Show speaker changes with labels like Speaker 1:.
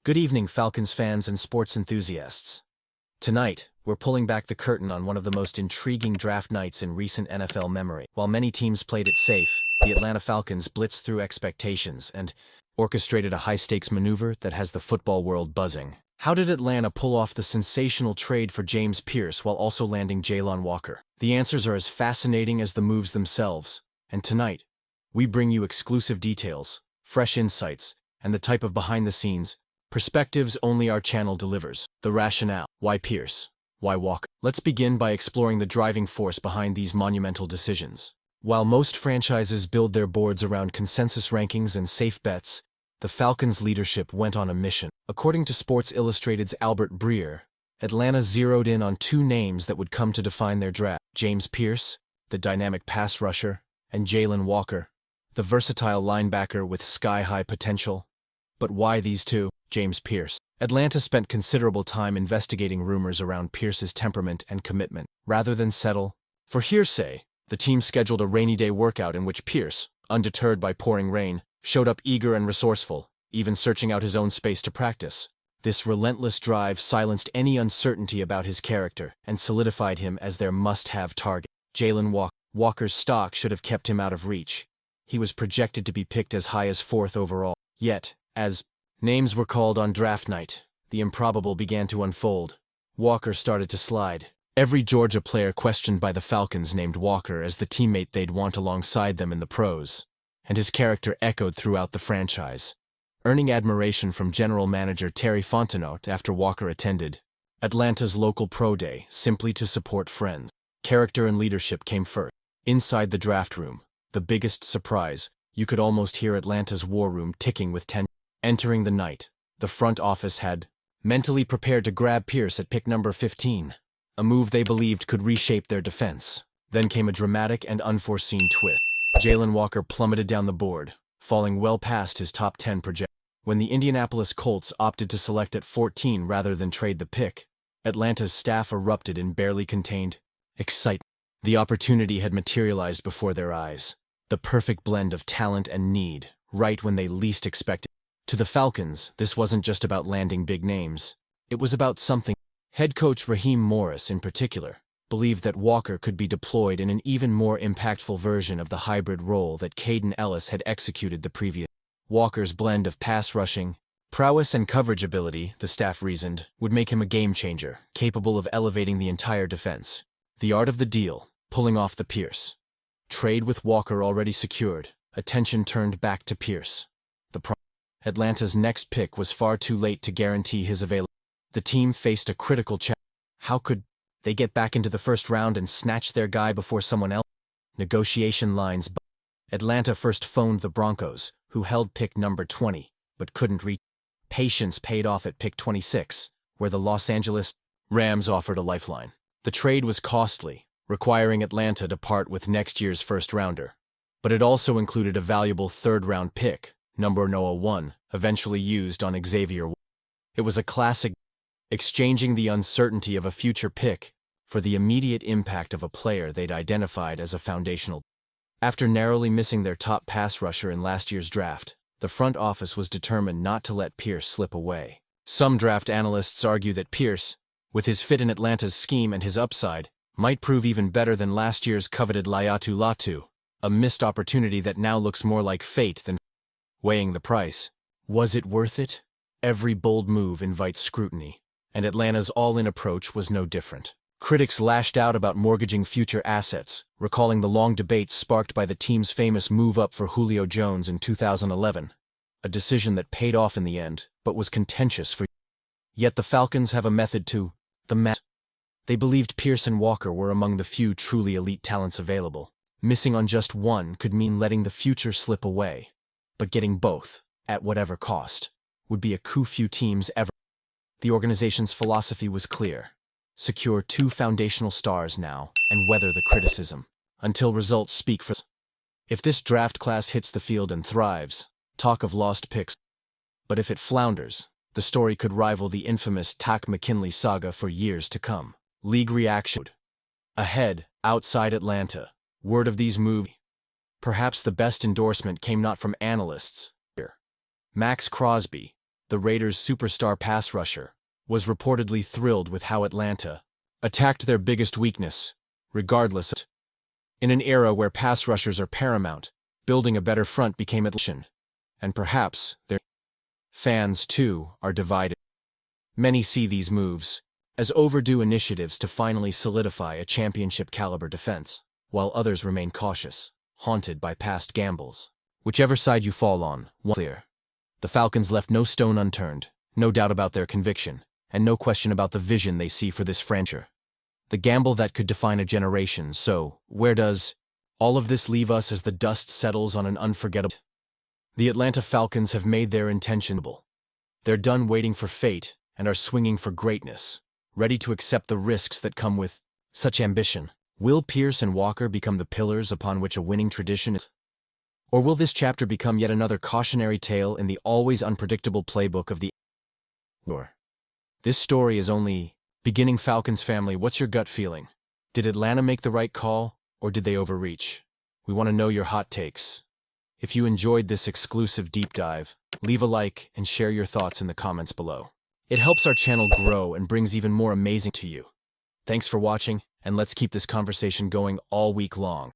Speaker 1: Good evening, Falcons fans and sports enthusiasts. Tonight, we're pulling back the curtain on one of the most intriguing draft nights in recent NFL memory. While many teams played it safe, the Atlanta Falcons blitzed through expectations and orchestrated a high-stakes maneuver that has the football world buzzing. How did Atlanta pull off the sensational trade for James Pearce while also landing Xavier Watts? The answers are as fascinating as the moves themselves, and tonight, we bring you exclusive details, fresh insights, and the type of behind-the-scenes perspectives only our channel delivers. The rationale. Why Pearce? Why Walker? Let's begin by exploring the driving force behind these monumental decisions. While most franchises build their boards around consensus rankings and safe bets, the Falcons' leadership went on a mission. According to Sports Illustrated's Albert Breer, Atlanta zeroed in on two names that would come to define their draft: James Pearce, the dynamic pass rusher, and Xavier Watts, the versatile linebacker with sky-high potential. But why these two? James Pearce. Atlanta spent considerable time investigating rumors around Pearce's temperament and commitment. Rather than settle for hearsay, the team scheduled a rainy day workout in which Pearce, undeterred by pouring rain, showed up eager and resourceful, even searching out his own space to practice. This relentless drive silenced any uncertainty about his character and solidified him as their must-have target. Xavier Watts. Walker's stock should have kept him out of reach. He was projected to be picked as high as 4th overall. Yet, as names were called on draft night, the improbable began to unfold. Walker started to slide. Every Georgia player questioned by the Falcons named Walker as the teammate they'd want alongside them in the pros, and his character echoed throughout the franchise, earning admiration from general manager Terry Fontenot after Walker attended Atlanta's local pro day simply to support friends. Character and leadership came first. Inside the draft room, the biggest surprise, you could almost hear Atlanta's war room ticking with tension. Entering the night, the front office had mentally prepared to grab Pearce at pick number 15, a move they believed could reshape their defense. Then came a dramatic and unforeseen twist. Xavier Watts plummeted down the board, falling well past his top 10 projection. When the Indianapolis Colts opted to select at 14 rather than trade the pick, Atlanta's staff erupted in barely contained excitement. The opportunity had materialized before their eyes, the perfect blend of talent and need, right when they least expected. To the Falcons, this wasn't just about landing big names. It was about something. Head coach Raheem Morris, in particular, believed that Walker could be deployed in an even more impactful version of the hybrid role that Caden Ellis had executed the previous. Walker's blend of pass rushing, prowess and coverage ability, the staff reasoned, would make him a game-changer, capable of elevating the entire defense. The art of the deal, pulling off the Pearce trade with Walker already secured, attention turned back to Pearce. Atlanta's next pick was far too late to guarantee his availability. The team faced a critical challenge. How could they get back into the first round and snatch their guy before someone else? Negotiation lines. Atlanta first phoned the Broncos, who held pick number 20, but couldn't reach. Patience paid off at pick 26, where the Los Angeles Rams offered a lifeline. The trade was costly, requiring Atlanta to part with next year's first-rounder. But it also included a valuable third-round pick, number 1, eventually used on Xavier Watts. It was a classic, exchanging the uncertainty of a future pick for the immediate impact of a player they'd identified as a foundational. After narrowly missing their top pass rusher in last year's draft, the front office was determined not to let Pearce slip away. Some draft analysts argue that Pearce, with his fit in Atlanta's scheme and his upside, might prove even better than last year's coveted Laiatu Latu, a missed opportunity that now looks more like fate than. Weighing the price. Was it worth it? Every bold move invites scrutiny, and Atlanta's all-in approach was no different. Critics lashed out about mortgaging future assets, recalling the long debates sparked by the team's famous move-up for Julio Jones in 2011, a decision that paid off in the end, but was contentious for. Yet the Falcons have a method to the madness. They believed Pearce and Walker were among the few truly elite talents available. Missing on just one could mean letting the future slip away. But getting both, at whatever cost, would be a coup few teams ever. The organization's philosophy was clear. Secure two foundational stars now, and weather the criticism, until results speak for. If this draft class hits the field and thrives, talk of lost picks. But if it flounders, the story could rival the infamous Takk McKinley saga for years to come. League reaction. Ahead, outside Atlanta, word of these moves. Perhaps the best endorsement came not from analysts. Max Crosby, the Raiders' superstar pass rusher, was reportedly thrilled with how Atlanta attacked their biggest weakness, regardless. In an era where pass rushers are paramount, building a better front became a mission, and perhaps their fans, too, are divided. Many see these moves as overdue initiatives to finally solidify a championship-caliber defense, while others remain cautious, haunted by past gambles. Whichever side you fall on, one clear. The Falcons left no stone unturned, no doubt about their conviction, and no question about the vision they see for this franchise. The gamble that could define a generation. So, where does all of this leave us as the dust settles on an unforgettable? The Atlanta Falcons have made their intentionable. They're done waiting for fate and are swinging for greatness, ready to accept the risks that come with such ambition. Will Pearce and Walker become the pillars upon which a winning tradition is? Or will this chapter become yet another cautionary tale in the always unpredictable playbook of the war? This story is only beginning. Falcons family, what's your gut feeling? Did Atlanta make the right call, or did they overreach? We want to know your hot takes. If you enjoyed this exclusive deep dive, leave a like and share your thoughts in the comments below. It helps our channel grow and brings even more amazing to you. Thanks for watching, and let's keep this conversation going all week long.